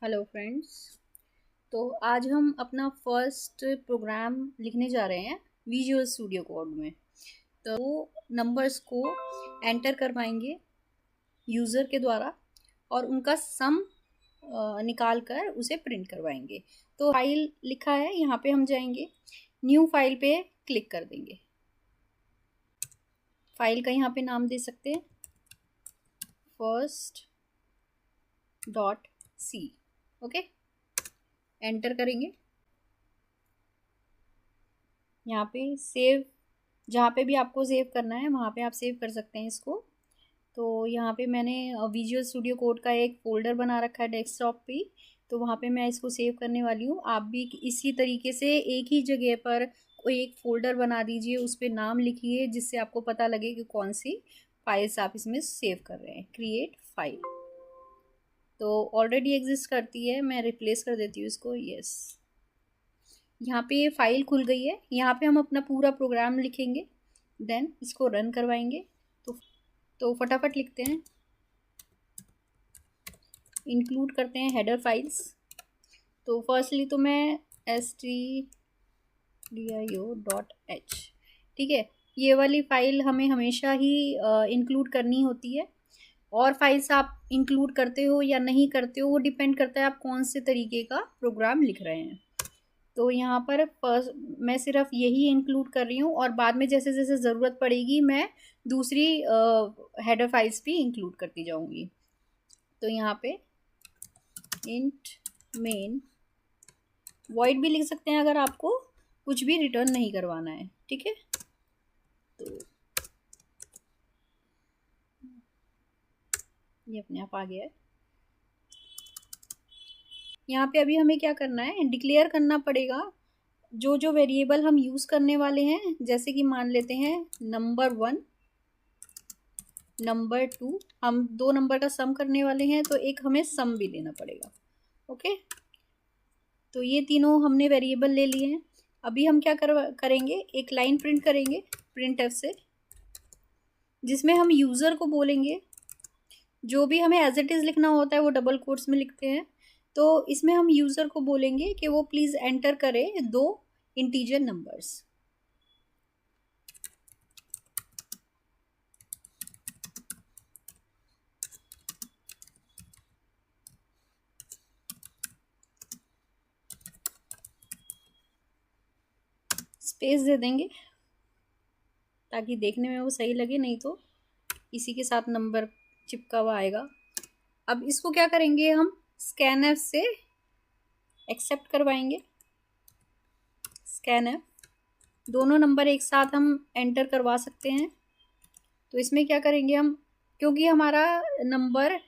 Hello friends. तो आज हम अपना फर्स्ट प्रोग्राम लिखने जा रहे हैं विजुअल स्टूडियो कोड में। तो नंबर्स को एंटर करवाएंगे यूज़र के द्वारा और उनका सम निकाल कर उसे प्रिंट करवाएंगे। तो फाइल लिखा है, यहाँ पे हम जाएंगे, न्यू फाइल पे क्लिक कर देंगे। फाइल का यहाँ पे नाम दे सकते हैं first dot c. Okay, enter करेंगे। यहाँ पे सेव, जहाँ पे भी आपको सेव करना है वहाँ पे आप सेव कर सकते हैं इसको। तो यहाँ पे मैंने विजुअल स्टूडियो कोड का एक फ़ोल्डर बना रखा है डेस्कटॉप पे, तो वहाँ पे मैं इसको सेव करने वाली हूँ। आप भी इसी तरीके से एक ही जगह पर कोई एक फ़ोल्डर बना दीजिए, उस पर नाम लिखिए जिससे आपको पता लगे कि कौन सी फाइल्स आप इसमें सेव कर रहे हैं। क्रिएट फाइल तो ऑलरेडी एग्जिस्ट करती है, मैं रिप्लेस कर देती हूँ इसको। यस, यहाँ पे ये फाइल खुल गई है। यहाँ पे हम अपना पूरा प्रोग्राम लिखेंगे, देन इसको रन करवाएंगे। तो फटाफट लिखते हैं, इंक्लूड करते हैं हेडर फाइल्स। तो फर्स्टली तो मैं stdio.h, ठीक है, ये वाली फाइल हमें हमेशा ही इंक्लूड करनी होती है। और फाइल्स आप इंक्लूड करते हो या नहीं करते हो वो डिपेंड करता है आप कौन से तरीके का प्रोग्राम लिख रहे हैं। तो यहाँ पर फर्स्ट मैं सिर्फ यही इंक्लूड कर रही हूँ और बाद में जैसे जैसे ज़रूरत पड़ेगी मैं दूसरी हेडर फाइल्स भी इंक्लूड करती जाऊँगी। तो यहाँ पे इंट मेन वॉइड भी लिख सकते हैं अगर आपको कुछ भी रिटर्न नहीं करवाना है, ठीक है। तो ये अपने आप आ गया है। यहाँ पे अभी हमें क्या करना है, डिक्लेयर करना पड़ेगा जो जो वेरिएबल हम यूज़ करने वाले हैं। जैसे कि मान लेते हैं नंबर 1, नंबर 2, हम दो नंबर का सम करने वाले हैं तो एक हमें सम भी देना पड़ेगा। ओके, तो ये तीनों हमने वेरिएबल ले लिए हैं। अभी हम क्या करेंगे, एक लाइन प्रिंट करेंगे प्रिंट एफ से, जिसमें हम यूज़र को बोलेंगे, जो भी हमें एज इट इज़ लिखना होता है वो डबल कोट्स में लिखते हैं। तो इसमें हम यूज़र को बोलेंगे कि वो प्लीज़ एंटर करे दो इंटीजर नंबर्स। स्पेस दे देंगे ताकि देखने में वो सही लगे, नहीं तो इसी के साथ नंबर चिपका हुआ आएगा। अब इसको क्या करेंगे, हम स्कैनर से एक्सेप्ट करवाएंगे। स्कैनर दोनों नंबर एक साथ हम एंटर करवा सकते हैं। तो इसमें क्या करेंगे हम, क्योंकि हमारा नंबर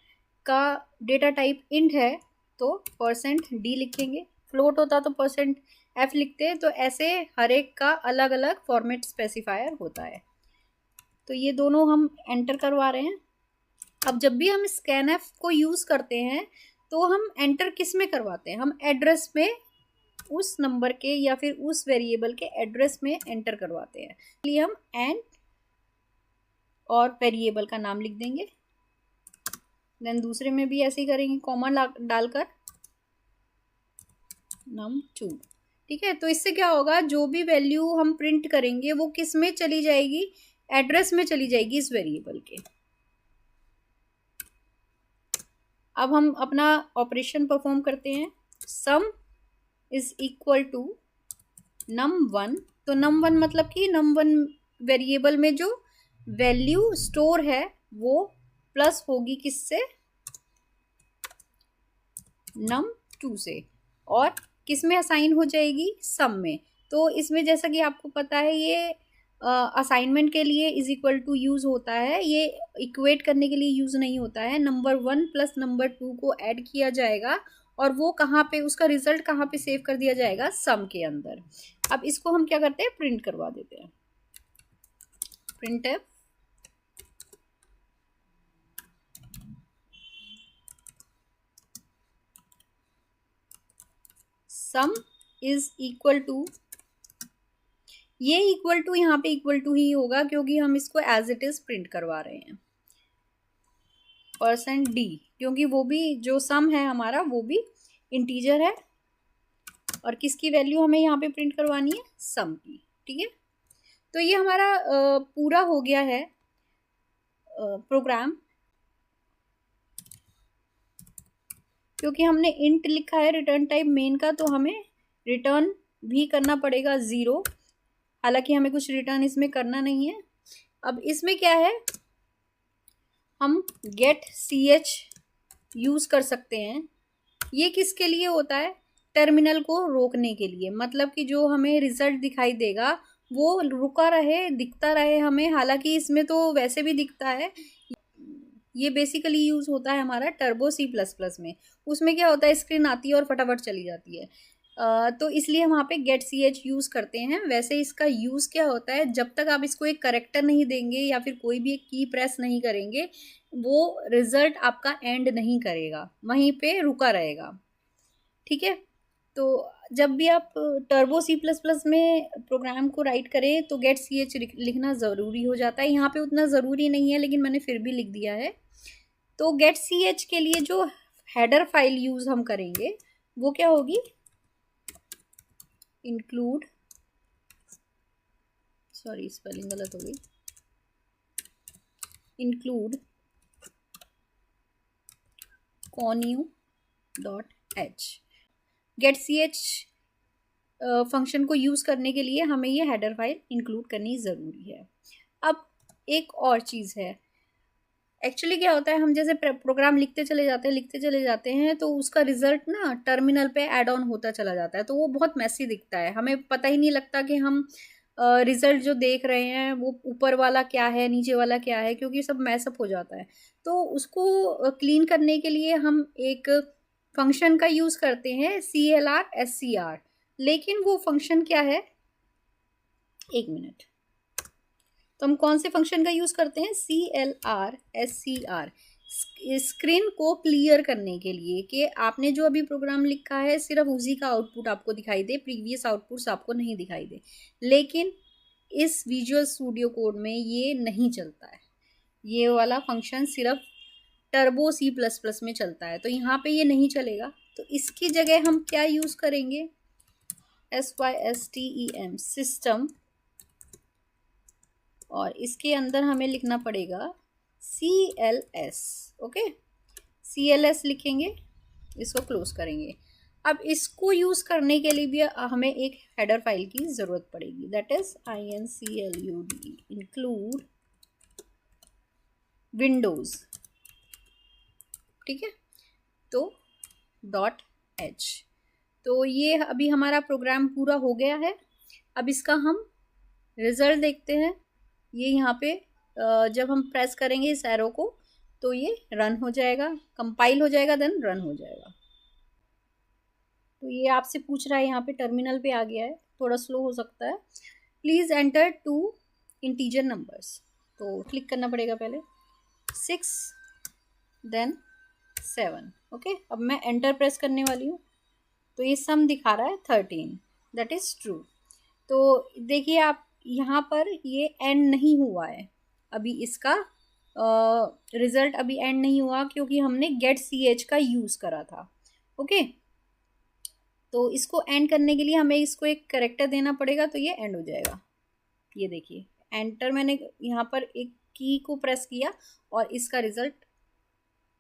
का डेटा टाइप इंट है तो %d लिखेंगे। फ्लोट होता तो %f लिखते। तो ऐसे हर एक का अलग अलग फॉर्मेट स्पेसिफायर होता है। तो ये दोनों हम एंटर करवा रहे हैं। अब जब भी हम स्कैनएफ को यूज़ करते हैं तो हम एंटर किस में करवाते हैं, हम एड्रेस में, उस नंबर के या फिर उस वेरिएबल के एड्रेस में एंटर करवाते हैं। इसलिए हम एंड और वेरिएबल का नाम लिख देंगे। देन दूसरे में भी ऐसे ही करेंगे, कॉमा डालकर num2, ठीक है। तो इससे क्या होगा, जो भी वैल्यू हम प्रिंट करेंगे वो किस में चली जाएगी, एड्रेस में चली जाएगी इस वेरिएबल के। अब हम अपना ऑपरेशन परफॉर्म करते हैं। Sum is equal to num1। तो num1 मतलब कि num1 वेरिएबल में जो वैल्यू स्टोर है वो प्लस होगी किससे, num2 से, और किस में असाइन हो जाएगी, सम में। तो इसमें जैसा कि आपको पता है ये असाइनमेंट के लिए इज इक्वल टू यूज़ होता है, ये इक्वेट करने के लिए यूज़ नहीं होता है। नंबर 1 प्लस नंबर 2 को ऐड किया जाएगा और वो कहाँ पे, उसका रिजल्ट कहाँ पे सेव कर दिया जाएगा, सम के अंदर। अब इसको हम क्या करते हैं, प्रिंट करवा देते हैं। Print f sum is equal to, ये इक्वल टू यहाँ पे इक्वल टू ही होगा क्योंकि हम इसको एज इट इज प्रिंट करवा रहे हैं। %d, क्योंकि वो भी जो सम है हमारा वो भी इंटीजर है और किसकी वैल्यू हमें यहाँ पे प्रिंट करवानी है, सम की। ठीक है, तो ये हमारा पूरा हो गया है प्रोग्राम। क्योंकि हमने इंट लिखा है रिटर्न टाइप मेन का, तो हमें रिटर्न भी करना पड़ेगा 0। हालांकि हमें कुछ रिटर्न इसमें करना नहीं है। अब इसमें क्या है, हम गेट ch यूज कर सकते हैं। ये किसके लिए होता है, टर्मिनल को रोकने के लिए। मतलब कि जो हमें रिजल्ट दिखाई देगा वो रुका रहे, दिखता रहे हमें। हालांकि इसमें तो वैसे भी दिखता है। ये बेसिकली यूज होता है हमारा टर्बो C++ में। उसमें क्या होता है, स्क्रीन आती है और फटाफट चली जाती है। तो इसलिए हम वहाँ पे गेट ch यूज करते हैं। वैसे इसका यूज क्या होता है, जब तक आप इसको एक करेक्टर नहीं देंगे या फिर कोई भी एक की प्रेस नहीं करेंगे, वो रिजल्ट आपका एंड नहीं करेगा, वहीं पे रुका रहेगा। ठीक है, तो जब भी आप टर्बो C++ में प्रोग्राम को राइट करें तो गेट ch लिखना ज़रूरी हो जाता है। यहाँ पे उतना ज़रूरी नहीं है, लेकिन मैंने फिर भी लिख दिया है। तो गेट ch के लिए जो हेडर फाइल यूज हम करेंगे वो क्या होगी, इंक्लूड, सॉरी स्पेलिंग गलत हो गई, include connew.h। Get ch function को यूज करने के लिए हमें ये हेडर फाइल इंक्लूड करनी ज़रूरी है। अब एक और चीज़ है, एक्चुअली क्या होता है, हम जैसे प्रोग्राम लिखते चले जाते हैं तो उसका रिजल्ट ना टर्मिनल पे ऐड ऑन होता चला जाता है, तो वो बहुत मैसी दिखता है। हमें पता ही नहीं लगता कि हम रिजल्ट जो देख रहे हैं वो ऊपर वाला क्या है, नीचे वाला क्या है, क्योंकि सब मैसअप हो जाता है। तो उसको क्लीन करने के लिए हम एक फंक्शन का यूज़ करते हैं, CLR SCR। लेकिन वो फंक्शन क्या है, एक मिनट, तो हम कौन से फंक्शन का यूज करते हैं, CLR SCR, स्क्रीन को क्लियर करने के लिए, कि आपने जो अभी प्रोग्राम लिखा है सिर्फ उसी का आउटपुट आपको दिखाई दे, प्रीवियस आउटपुट्स आपको नहीं दिखाई दे। लेकिन इस विजुअल स्टूडियो कोड में ये नहीं चलता है, ये वाला फंक्शन सिर्फ टर्बो C++ में चलता है, तो यहाँ पे ये नहीं चलेगा। तो इसकी जगह हम क्या यूज करेंगे, SYSTEM, सिस्टम, और इसके अंदर हमें लिखना पड़ेगा CLS। ओके, CLS लिखेंगे, इसको क्लोज करेंगे। अब इसको यूज करने के लिए भी हमें एक हेडर फाइल की जरूरत पड़ेगी, that is include include Windows. ठीक है, तो .h। तो ये अभी हमारा प्रोग्राम पूरा हो गया है। अब इसका हम रिजल्ट देखते हैं। ये यहाँ पे जब हम प्रेस करेंगे इस एरो को तो ये रन हो जाएगा, कंपाइल हो जाएगा, देन रन हो जाएगा। तो ये आपसे पूछ रहा है, यहाँ पे टर्मिनल पे आ गया है, थोड़ा स्लो हो सकता है। प्लीज़ एंटर 2 इंटीजर नंबर्स, तो क्लिक करना पड़ेगा पहले 6 देन 7। ओके, अब मैं एंटर प्रेस करने वाली हूँ, तो ये सम दिखा रहा है 13, दैट इज़ ट्रू। तो देखिए आप यहाँ पर ये एंड नहीं हुआ है अभी, इसका रिजल्ट अभी एंड नहीं हुआ क्योंकि हमने गेट ch का यूज़ करा था। ओके, तो इसको एंड करने के लिए हमें इसको एक करेक्टर देना पड़ेगा, तो ये एंड हो जाएगा। ये देखिए एंटर, मैंने यहाँ पर एक की को प्रेस किया और इसका रिजल्ट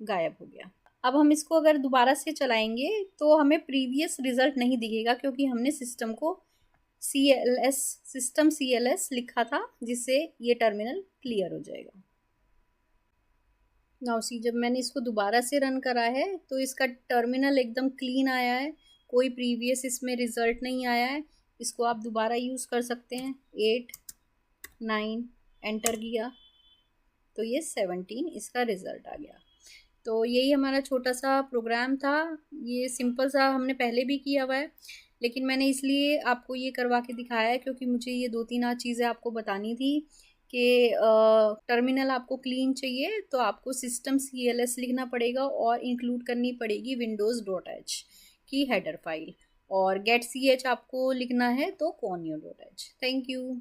गायब हो गया। अब हम इसको अगर दोबारा से चलाएंगे तो हमें प्रीवियस रिजल्ट नहीं दिखेगा, क्योंकि हमने सिस्टम को सिस्टम CLS लिखा था, जिससे ये टर्मिनल क्लियर हो जाएगा। नाउ सी, जब मैंने इसको दोबारा से रन करा है तो इसका टर्मिनल एकदम क्लीन आया है, कोई प्रीवियस इसमें रिजल्ट नहीं आया है। इसको आप दोबारा यूज़ कर सकते हैं। 8 9 एंटर किया तो ये 17 इसका रिजल्ट आ गया। तो यही हमारा छोटा सा प्रोग्राम था। ये सिंपल सा हमने पहले भी किया हुआ है, लेकिन मैंने इसलिए आपको ये करवा के दिखाया है क्योंकि मुझे ये 2-3 चीज़ें आपको बतानी थी कि टर्मिनल आपको क्लीन चाहिए तो आपको सिस्टम CLS लिखना पड़ेगा और इंक्लूड करनी पड़ेगी windows.h की हेडर फाइल, और get ch आपको लिखना है तो connew.h। Thank you.